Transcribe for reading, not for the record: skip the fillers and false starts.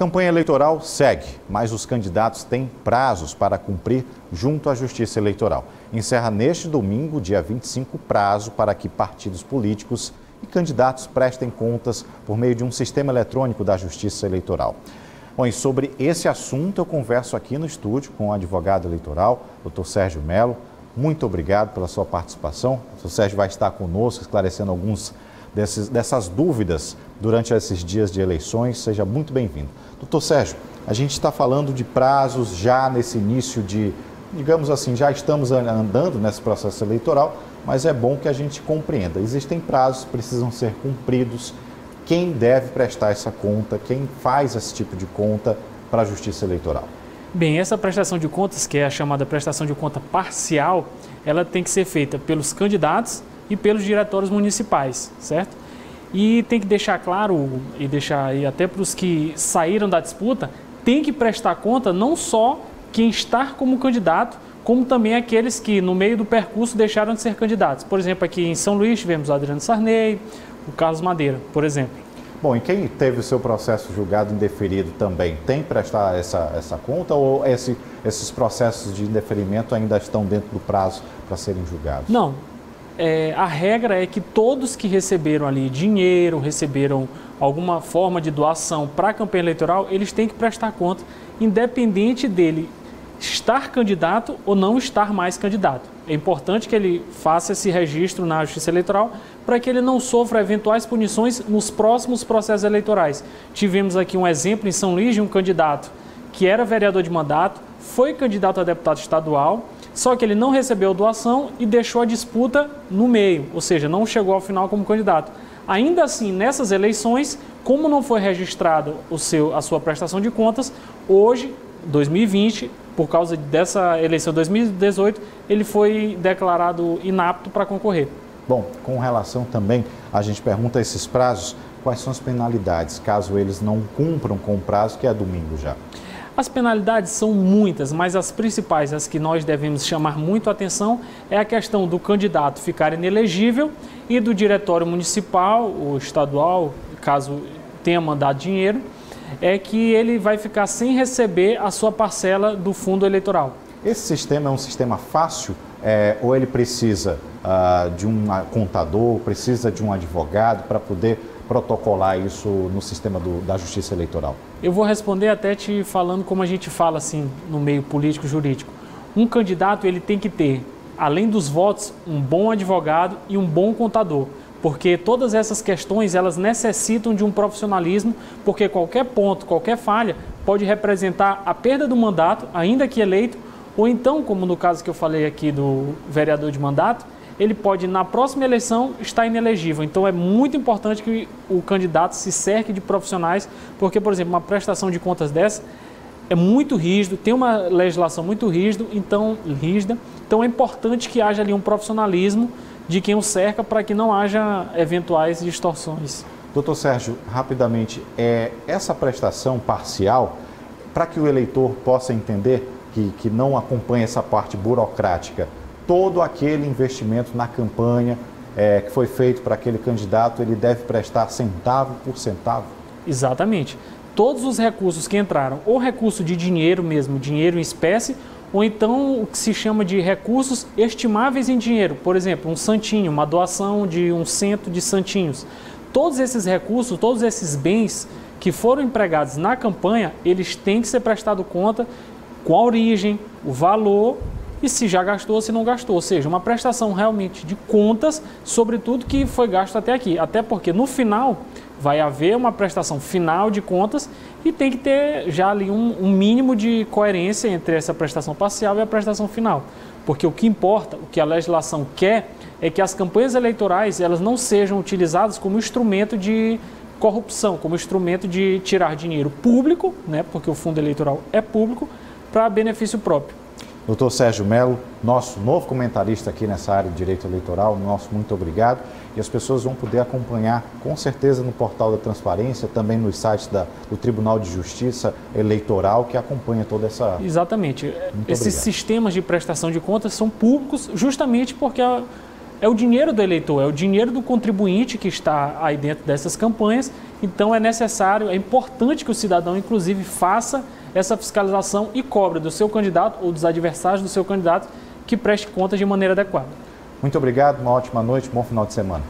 campanha eleitoral segue, mas os candidatos têm prazos para cumprir junto à Justiça Eleitoral. Encerra neste domingo, dia 25, o prazo para que partidos políticos e candidatos prestem contas por meio de um sistema eletrônico da Justiça Eleitoral. Bom, e sobre esse assunto eu converso aqui no estúdio com o advogado eleitoral, Dr. Sérgio Mello. Muito obrigado pela sua participação. O Dr. Sérgio vai estar conosco esclarecendo alguns dessas dúvidas durante esses dias de eleições. Seja muito bem-vindo. Doutor Sérgio, a gente está falando de prazos já nesse início de, digamos assim, já estamos andando nesse processo eleitoral, mas é bom que a gente compreenda. Existem prazos que precisam ser cumpridos. Quem deve prestar essa conta? Quem faz esse tipo de conta para a Justiça Eleitoral? Bem, essa prestação de contas, que é a chamada prestação de conta parcial, ela tem que ser feita pelos candidatos e pelos diretórios municipais, certo? E tem que deixar claro, e deixar aí até para os que saíram da disputa, tem que prestar conta não só quem está como candidato, como também aqueles que no meio do percurso deixaram de ser candidatos. Por exemplo, aqui em São Luís tivemos o Adriano Sarney, o Carlos Madeira, por exemplo. Bom, e quem teve o seu processo julgado indeferido também tem que prestar essa conta ou esses processos de indeferimento ainda estão dentro do prazo para serem julgados? Não. A regra é que todos que receberam ali dinheiro, receberam alguma forma de doação para a campanha eleitoral, eles têm que prestar conta, independente dele estar candidato ou não estar mais candidato. É importante que ele faça esse registro na Justiça Eleitoral para que ele não sofra eventuais punições nos próximos processos eleitorais. Tivemos aqui um exemplo em São Luís de um candidato que era vereador de mandato, foi candidato a deputado estadual, só que ele não recebeu doação e deixou a disputa no meio, ou seja, não chegou ao final como candidato. Ainda assim, nessas eleições, como não foi registrada a sua prestação de contas, hoje, 2020, por causa dessa eleição de 2018, ele foi declarado inapto para concorrer. Bom, com relação também, a gente pergunta esses prazos, quais são as penalidades, caso eles não cumpram com o prazo, que é domingo já? As penalidades são muitas, mas as principais, as que nós devemos chamar muito a atenção, é a questão do candidato ficar inelegível e do diretório municipal ou estadual, caso tenha mandado dinheiro, é que ele vai ficar sem receber a sua parcela do fundo eleitoral. Esse sistema é um sistema fácil ou ele precisa de um contador, precisa de um advogado para poder protocolar isso no sistema da Justiça Eleitoral? Eu vou responder até te falando como a gente fala assim no meio político jurídico. Um candidato ele tem que ter, além dos votos, um bom advogado e um bom contador. Porque todas essas questões, elas necessitam de um profissionalismo, porque qualquer ponto, qualquer falha, pode representar a perda do mandato, ainda que eleito, ou então, como no caso que eu falei aqui do vereador de mandato, ele pode, na próxima eleição, estar inelegível. Então, é muito importante que o candidato se cerque de profissionais, porque, por exemplo, uma prestação de contas dessa é muito rígido, tem uma legislação muito rígida, então é importante que haja ali um profissionalismo de quem o cerca para que não haja eventuais distorções. Doutor Sérgio, rapidamente, essa prestação parcial, para que o eleitor possa entender que não acompanha essa parte burocrática, todo aquele investimento na campanha que foi feito para aquele candidato, ele deve prestar centavo por centavo? Exatamente. Todos os recursos que entraram, ou recurso de dinheiro mesmo, dinheiro em espécie, ou então o que se chama de recursos estimáveis em dinheiro. Por exemplo, um santinho, uma doação de 100 de santinhos. Todos esses recursos, todos esses bens que foram empregados na campanha, eles têm que ser prestados conta com a origem, o valor e se já gastou ou se não gastou. Ou seja, uma prestação realmente de contas sobre tudo que foi gasto até aqui. Até porque no final vai haver uma prestação final de contas e tem que ter já ali um mínimo de coerência entre essa prestação parcial e a prestação final. Porque o que importa, o que a legislação quer, é que as campanhas eleitorais elas não sejam utilizadas como instrumento de corrupção, como instrumento de tirar dinheiro público, né, porque o fundo eleitoral é público, para benefício próprio. Doutor Sérgio Mello, nosso novo comentarista aqui nessa área de direito eleitoral, nosso muito obrigado. E as pessoas vão poder acompanhar com certeza no portal da Transparência, também nos sites do Tribunal de Justiça Eleitoral, que acompanha toda essa... Exatamente. Esses sistemas de prestação de contas são públicos justamente porque é o dinheiro do eleitor, é o dinheiro do contribuinte que está aí dentro dessas campanhas. Então é necessário, é importante que o cidadão, inclusive, faça essa fiscalização e cobre do seu candidato ou dos adversários do seu candidato que preste contas de maneira adequada. Muito obrigado, uma ótima noite, bom final de semana.